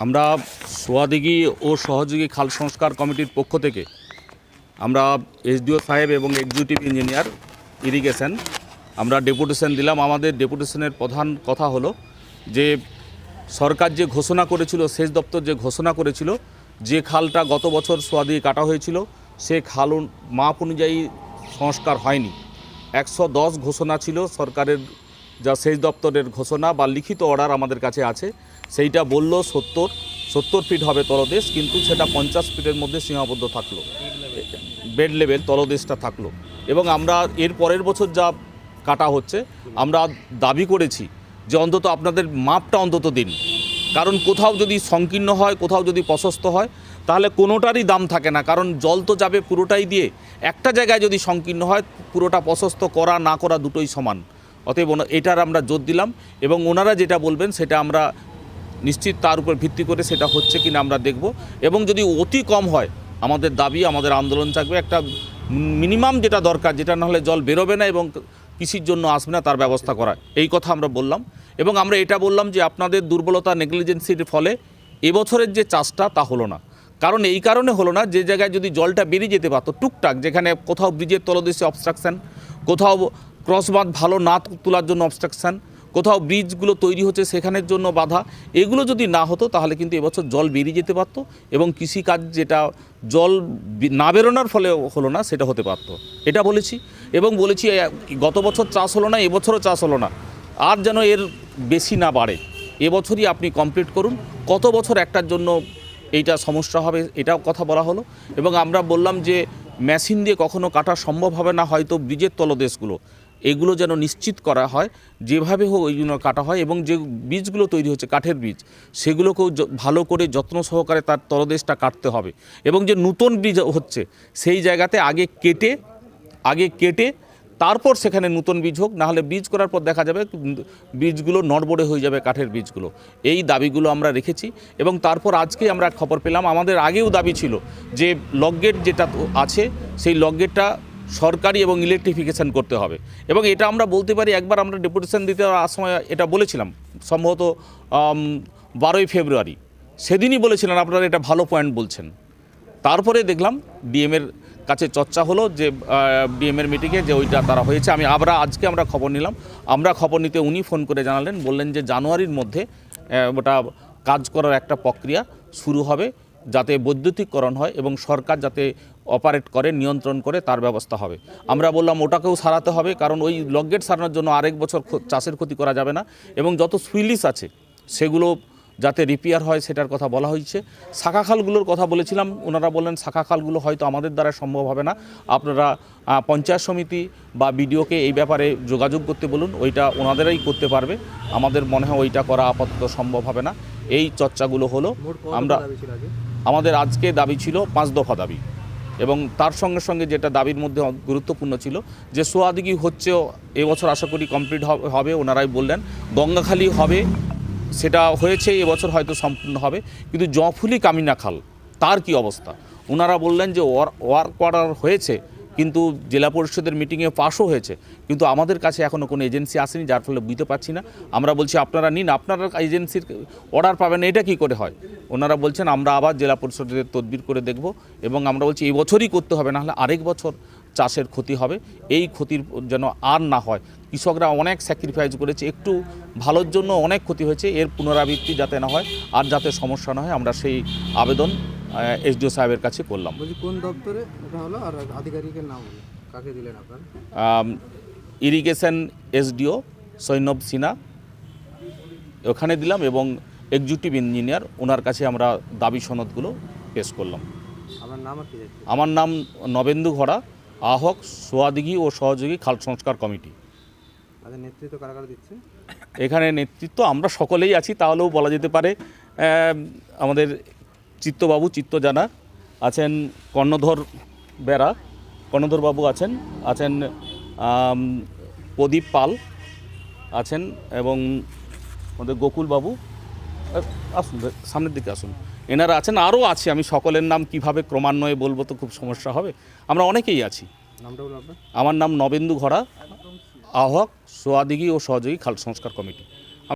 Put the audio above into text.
আমরা সোয়াদিঘি ও সহযোগী খাল সংস্কার কমিটির পক্ষ থেকে আমরা এসডিও সাহেব এবং এক্সিকিউটিভ ইঞ্জিনিয়ার ইরিগেশন আমরা ডেপুটেশন দিলাম। আমাদের ডেপুটেশনের প্রধান কথা হলো যে সরকার যে ঘোষণা করেছিল, সেচ দপ্তর যে ঘোষণা করেছিল যে খালটা গত বছর সোয়াদিঘি কাটা হয়েছিল সে খাল মাপ অনুযায়ী সংস্কার হয়নি। 110 ঘোষণা ছিল সরকারের, যা সেচ দপ্তরের ঘোষণা বা লিখিত অর্ডার আমাদের কাছে আছে, সেইটা বলল 70 ফিট হবে তলদেশ, কিন্তু সেটা 50 ফিটের মধ্যে সীমাবদ্ধ থাকলো, বেড লেভেল তলদেশটা থাকলো। এবং আমরা এর পরের বছর যা কাটা হচ্ছে আমরা দাবি করেছি যে অন্তত আপনাদের মাপটা অন্তত দিন, কারণ কোথাও যদি সংকীর্ণ হয়, কোথাও যদি প্রশস্ত হয়, তাহলে কোনোটারই দাম থাকে না। কারণ জল তো যাবে পুরোটাই দিয়ে, একটা জায়গায় যদি সংকীর্ণ হয় পুরোটা প্রশস্ত করা না করা দুটোই সমান। অতএব এটার আমরা জোর দিলাম এবং ওনারা যেটা বলবেন সেটা আমরা নিশ্চিত তার উপর ভিত্তি করে সেটা হচ্ছে কিনা আমরা দেখব। এবং যদি অতি কম হয় আমাদের দাবি, আমাদের আন্দোলন থাকবে, একটা মিনিমাম যেটা দরকার, যেটা না হলে জল বেরোবে না এবং কৃষির জন্য আসবে না, তার ব্যবস্থা করা, এই কথা আমরা বললাম। এবং আমরা এটা বললাম যে আপনাদের দুর্বলতা, নেগলিজেন্সির ফলে এবছরের যে চাষটা তা হলো না। কারণ এই কারণে হলো না, যে জায়গায় যদি জলটা বেরিয়ে যেতে পারতো টুকটাক, যেখানে কোথাও ব্রিজের তলদেশে অবস্ট্রাকশান, কোথাও ক্রসবাঁধ ভালো না তোলার জন্য অবস্ট্রাকশান, কোথাও ব্রিজগুলো তৈরি হচ্ছে সেখানের জন্য বাধা, এগুলো যদি না হতো তাহলে কিন্তু এবছর জল বেরিয়ে যেতে পারতো এবং কৃষিকাজ যেটা জল না বেরোনোর ফলে হলো না সেটা হতে পারতো, এটা বলেছি। এবং বলেছি গত বছর চাষ হলো না, এবছরও চাষ হলো না, আর যেন এর বেশি না বাড়ে, এবছরই আপনি কমপ্লিট করুন। কত বছর একটার জন্য এইটা সমস্যা হবে এটাও কথা বলা হলো। এবং আমরা বললাম যে মেশিন দিয়ে কখনো কাটা সম্ভব হবে না, হয়তো ব্রিজের তলদেশগুলো এগুলো যেন নিশ্চিত করা হয়, যেভাবে হোক ওই জন্য কাটা হয়। এবং যে বীজগুলো তৈরি হচ্ছে কাঠের বীজ, সেগুলোকেও ভালো করে যত্ন সহকারে তার তলদেশটা কাটতে হবে। এবং যে নূতন বীজ হচ্ছে সেই জায়গাতে আগে কেটে তারপর সেখানে নূতন বীজ হোক, নাহলে বীজ করার পর দেখা যাবে বীজগুলো নড়বড়ে হয়ে যাবে, কাঠের বীজগুলো। এই দাবিগুলো আমরা রেখেছি। এবং তারপর আজকে আমরা খবর পেলাম, আমাদের আগেও দাবি ছিল যে লকগেট যেটা আছে সেই লকগেটটা সরকারি এবং ইলেকট্রিফিকেশান করতে হবে। এবং এটা আমরা বলতে পারি, একবার আমরা ডেপুটেশন দিতে সময় এটা বলেছিলাম, সম্ভবত 12ই ফেব্রুয়ারি, সেদিনই বলেছিলেন আপনারা এটা ভালো পয়েন্ট বলছেন। তারপরে দেখলাম ডিএমের কাছে চর্চা হলো, যে ডিএমের মিটিংয়ে যে ওইটা তারা হয়েছে। আজকে আমরা খবর নিলাম, আমরা খবর নিতে উনি ফোন করে জানালেন, বললেন যে জানুয়ারির মধ্যে ওটা কাজ করার একটা প্রক্রিয়া শুরু হবে, যাতে বৈদ্যুতিকরণ হয় এবং সরকার যাতে অপারেট করে, নিয়ন্ত্রণ করে, তার ব্যবস্থা হবে। আমরা বললাম ওটাকেও সারাতে হবে, কারণ ওই লকগেট সারানোর জন্য আরেক বছর চাষের ক্ষতি করা যাবে না। এবং যত সুইলিস আছে সেগুলো যাতে রিপেয়ার হয় সেটার কথা বলা হয়েছে। শাখা খালগুলোর কথা বলেছিলাম, ওনারা বললেন শাখা খালগুলো হয়তো আমাদের দ্বারা সম্ভব হবে না, আপনারা পঞ্চায়েত সমিতি বা বিডিওকে এই ব্যাপারে যোগাযোগ করতে বলুন, ওইটা ওনাদেরাই করতে পারবে। আমাদের মনে হয় ওইটা করা আপাতত সম্ভব হবে না। এই চর্চাগুলো হলো। আমাদের আজকে দাবি ছিল 5 দফা দাবি। এবং তার সঙ্গে সঙ্গে যেটা দাবির মধ্যে গুরুত্বপূর্ণ ছিল যে সোয়াদিঘি হচ্ছেও এবছর আশা করি কমপ্লিট হবে, ওনারাই বললেন। গঙ্গাখালি হবে, সেটা হয়েছে, এবছর হয়তো সম্পূর্ণ হবে। কিন্তু জফুলি কামিনা খাল তার কি অবস্থা? ওনারা বললেন যে ওয়ার্ক অর্ডার হয়েছে, কিন্তু জেলা পরিষদের মিটিংয়ে পাশও হয়েছে, কিন্তু আমাদের কাছে এখনও কোনো এজেন্সি আসেনি, যার ফলে বুঝতে পারছি না। আমরা বলছি আপনারা নিন, আপনারা এজেন্সির অর্ডার পাবেন, এটা কি করে হয়? ওনারা বলছেন আমরা আবার জেলা পরিষদের তদবির করে দেখব। এবং আমরা বলছি এই বছরই করতে হবে, নাহলে আরেক বছর চাষের ক্ষতি হবে। এই ক্ষতির যেন আর না হয়। কৃষকরা অনেক স্যাক্রিফাইস করেছে, একটু ভালোর জন্য অনেক ক্ষতি হয়েছে, এর পুনরাবৃত্তি যাতে না হয়, আর যাতে সমস্যা না হয়, আমরা সেই আবেদন এসডিও সাহেবের কাছে করলাম। বলছি কোন দপ্তরে এটা হলো আর আধিকারিকের নাম কাকে দিলেন আপনারা? ইরিগেশন এসডিও সৈনব সিনহা ওখানে দিলাম, এবং এক্সিকিউটিভ ইঞ্জিনিয়ার ওনার কাছে আমরা দাবি সনদগুলো পেশ করলাম। আমার নাম আর কি? আমার নাম নবেন্দু ঘোড়া, আহ্বায়ক সোয়াদিঘি ও সহযোগী খাল সংস্কার কমিটি। নেতৃত্ব কারা কারা দিচ্ছে এখানে? নেতৃত্ব আমরা সকলেই আছি, তাহলেও বলা যেতে পারে আমাদের চিত্তবাবু, চিত্ত জানা আছেন, কর্ণধর বেরা, কর্ণধরবাবু আছেন প্রদীপ পাল আছেন, এবং আমাদের গোকুলবাবু, আসুন সামনের দিকে আসুন, এনারা আছেন, আরও আছে। আমি সকলের নাম কিভাবে ক্রমান্বয়ে বলবো তো খুব সমস্যা হবে, আমরা অনেকেই আছি। নামটা বলুন আপনার। আমার নাম নবেন্দু ঘোড়া, আহ্বায়ক সোয়াদিঘি ও সহযোগী খাল সংস্কার কমিটি।